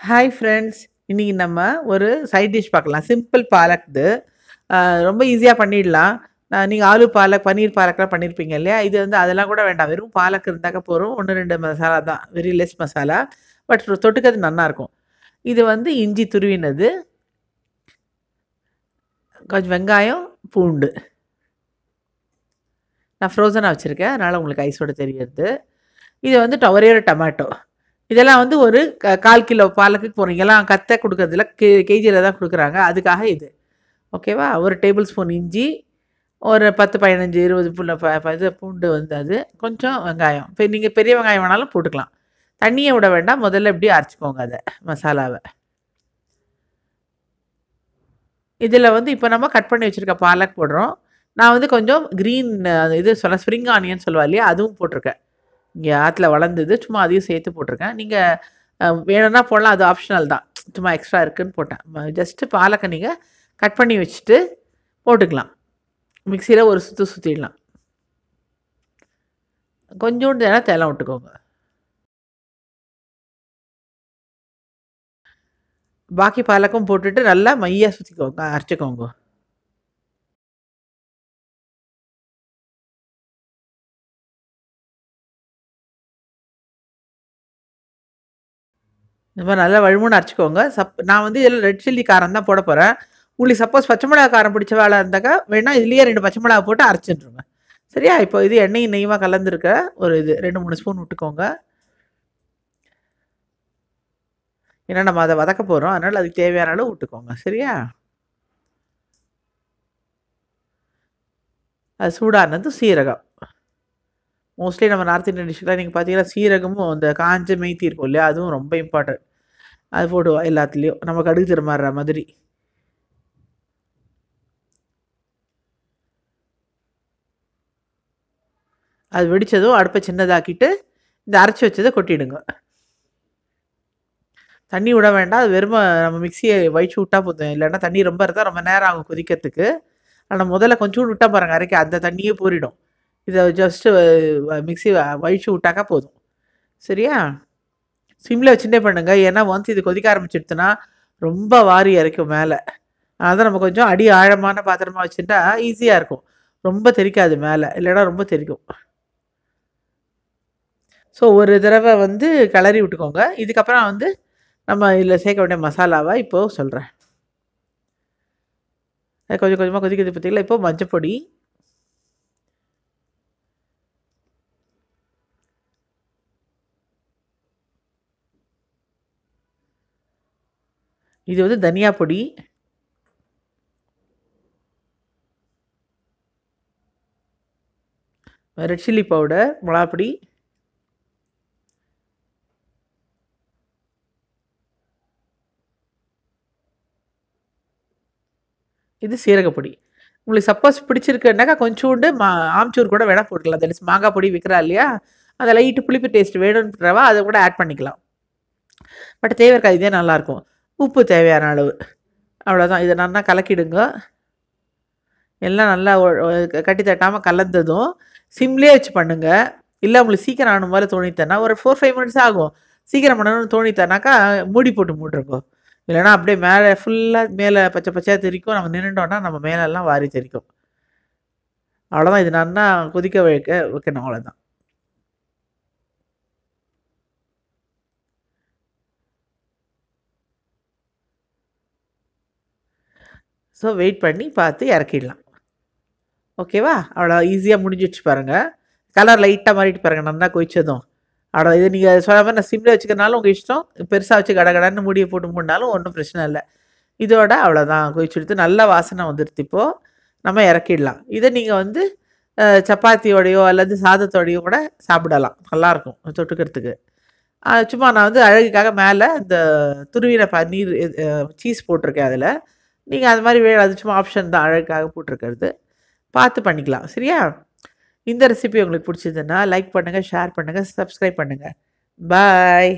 Hi friends. இன்னைக்கு நம்ம ஒரு சைட் டிஷ் பார்க்கலாம். சிம்பிள் பாலக் இது. அ ரொம்ப ஈஸியா பண்ணிடலாம். நீங்க ஆலு பாலக், பன்னீர் பாலக்லாம் பண்ணியிருப்பீங்க இல்லையா? இது வந்து அதெல்லாம் கூட வேண்டாம். வெறும் பாலக் இருந்தாக்க போதும். 1, 2 மசாலா தான். Very less masala. பட் தொட்டுக்கிறது நல்லாருக்கும். இது வந்து இஞ்சி துருவினது, கொஞ்சம் வெங்காயம், பூண்டு. நான் ஃப்ரோசனா வச்சிருக்கேன். அதனால உங்களுக்கு ஐஸோட தெரியுது. இது வந்து ஒரே ஒரு டொமேட்டோ. இதெல்லாம் வந்து ஒரு 1/4 கிலோ பாலக்குக்கு போடுறீங்க. எல்லாம் கத்த குடுக்கறதில்ல. கேஜில தான் குடுக்குறாங்க. அதுக்காக இது. ஓகேவா? ஒரு டேபிள் ஸ்பூன் இஞ்சி, ஒரு 10, 15, 20 இது பூண்டு வந்து அது. கொஞ்சம் வெங்காயம். இப்ப நீங்க பெரிய வெங்காயம் வேணாலும் போட்டுக்கலாம். தண்ணிய விட வேண்டாம். முதல்ல இப்படியே அரைச்சுக்கோங்க அத, மசாலாவ. இதில வந்து இப்ப நம்ம கட் பண்ணி வச்சிருக்க பாலக் போடுறோம். நான் வந்து கொஞ்சம் கிரீன் இது ஸ்ப்ரிங் ஆனியன் சொல்லுவா இல்லையா? அதுவும் போட்டிருக்கேன். இங்க ஆத்துல வளர்ந்தது. சும்மா அதையும் சேர்த்து போட்டிருக்கேன். நீங்க வேணும்னா போடலாம். அது ஆப்ஷனல் தான். சும்மா எக்ஸ்ட்ரா இருக்குன்னு போட்டேன். ஜஸ்ட் பாலக்க நீங்க கட் பண்ணி வச்சுட்டு போட்டுக்கலாம். மிக்ஸியில ஒரு சுத்து சுத்திடலாம். கொஞ்சோண்டு தேங்காய் விட்டுக்கோங்க. பாக்கி பாலக்கும் போட்டுட்டு நல்லா மையா சுத்திக்கோங்க, அரைச்சுக்கோங்க. இந்த மாரி நல்லா வழுவழுன்னு அரைச்சுக்கோங்க. நான் வந்து இதில ரெட் சில்லி காரம் தான் போடப் போறேன். உங்களுக்கு சப்போஸ் பச்சை மிளகா காரம் பிடிச்ச ஆளா இருந்தாக்கா, வேணா இதுலயே 2 பச்சை மிளகா போட்டு அரைச்சுட்டுருங்க. சரியா? இப்போ இது எண்ணெயும் நெய்யுமா கலந்துருக்க ஒரு இது 2, 3 ஸ்பூன் விட்டுக்கோங்க. ஏன்னா நம்ம அத வதக்க போறோம். அதனால அதுக்கு தேவையான அளவு விட்டுக்கோங்க. சரியா? அது சூடானதும் சீரகம். மோஸ்ட்லி நம்ம நார்த் இந்தியன் டிஷ்ல நீங்க பார்த்தீங்கன்னா, சீரகமும் அந்த காஞ்ச மெய்த்தி இருக்கும் இல்லையா? அதுவும் ரொம்ப இம்பார்ட்டன்ட். அது போடுவோம் எல்லாத்துலயும். நம்ம கடுகு தருமாறுற மாதிரி. அது வெடிச்சதும் அடுப்ப சின்னதாக்கிட்டு, இந்த அரைச்சு வச்சத கொட்டிடுங்க. தண்ணி விட வேண்டாம். அது வெறும நம்ம மிக்ஸிய வழிச்சு விட்டா போதும். இல்லன்னா தண்ணி ரொம்ப இருந்தா ரொம்ப நேரம் ஆகும் கொதிக்கிறதுக்கு. ஆனா முதல்ல கொஞ்சோண்டு விட்டா பாருங்க அரைக்க அந்த தண்ணியே ஊறிடும். இத ஜஸ்ட் மிக்ஸி வழிச்சு விட்டாக்கா போதும். சரியா? சிம்ல வச்சுட்டே பண்ணுங்க. ஏன்னா ஒன்ஸ் இது கொதிக்க ஆரம்பிச்சுடுத்துன்னா, ரொம்ப வாரி இறைக்கும் மேல. அதான் நம்ம கொஞ்சம் அடி ஆழமான பாத்திரமா வச்சுட்டா ஈஸியா இருக்கும். ரொம்ப தெறிக்காது மேல. இல்லன்னா ரொம்ப தெறிக்கும். ஸோ ஒரு தடவ வந்து கிளறி விட்டுக்கோங்க. இதுக்கப்புறம் வந்து நம்ம இதில சேர்க்க வேண்டிய மசாலாவ இப்போ சொல்றேன். கொஞ்சம் கொஞ்சமா கொதிக்குது பார்த்தீங்களா? இப்போ மஞ்சப்பொடி. இது வந்து தனியா பொடி. ரெட் சில்லி பவுடர், மிளகாய் பொடி. இது சீரகப்பொடி. உங்களுக்கு சப்போஸ் பிடிச்சிருக்குன்னாக்கா கொஞ்சோண்டு ஆம்ச்சூர் கூட வேணா போட்டுக்கலாம். தட் இஸ் மாங்காய் பொடி விக்கிறா இல்லையா? அந்த லைட் புளிப்பு டேஸ்ட் வேணுன்றவ அத கூட ஆட் பண்ணிக்கலாம். பட் தேவை இருக்காது. இதே நல்லாயிருக்கும். உப்பு தேவையான அளவு. அவ்வளோதான். இத நல்லா கலக்கிடுங்க. எல்லாம் நல்லா கட்டி தட்டாம கலந்ததும், சிம்லயே வச்சு பண்ணுங்க. இல்ல உங்களுக்கு சீக்கிரம் ஆகணும் போல தோணித்தன்னா, ஒரு 4, 5 மினிட்ஸ் ஆகும். சீக்கிரம் பண்ணணும்னு தோணித்தனாக்கா, மூடி போட்டு மூடிருங்க. இல்லன்னா அப்படியே மேல ஃபுல்லா மேல பச்சை பச்சையா தெறிக்கும். நம்ம நின்னுட்டோம்னா, நம்ம மேலலாம் வாரி தெறிக்கும். அவ்வளோதான். இது நல்லா கொதிக்க வைக்கணும் அவ்வளோதான். ஸோ வெயிட் பண்ணி பார்த்து இறக்கிடலாம். ஓகேவா? அவ்வளோ ஈஸியா முடிஞ்சிடுச்சு பாருங்க. கலர் லைட்டா மாறிட்டு பாருங்க நல்லா கொதிச்சதும். அட இது நீங்க சொன்ன மாரி நான் சிம்ல வச்சுக்கிறனாலும் உங்க இஷ்டம். பெருசா வச்சு கடகடன்னு மூடிய போட்டு மூடுனாலும் ஒண்ணும் பிரச்சனை இல்ல. இதோட அவ்வளோதான் கொதிச்சுடுத்து. நல்ல வாசனை வந்துருது இப்போ. நம்ம இறக்கிடலாம். இத நீங்க வந்து சப்பாத்தியோடையோ அல்லது சாதத்தோடையோ கூட சாப்பிடலாம். நல்லாயிருக்கும் தொட்டுக்கிறதுக்கு. சும்மா நான் வந்து அழகுக்காக மேல இந்த துருவின பன்னீர் சீஸ் போட்டிருக்கேன் அதில. நீங்க அது மாரி அது சும்மா ஆப்ஷன் தான் அழகுக்காக போட்டிருக்கிறது. பார்த்து பண்ணிக்கலாம். சரியா? இந்த ரெசிபி உங்களுக்கு பிடிச்சதுன்னா லைக் பண்ணுங்க, ஷேர் பண்ணுங்க, சப்ஸ்கிரைப் பண்ணுங்க. பாய்.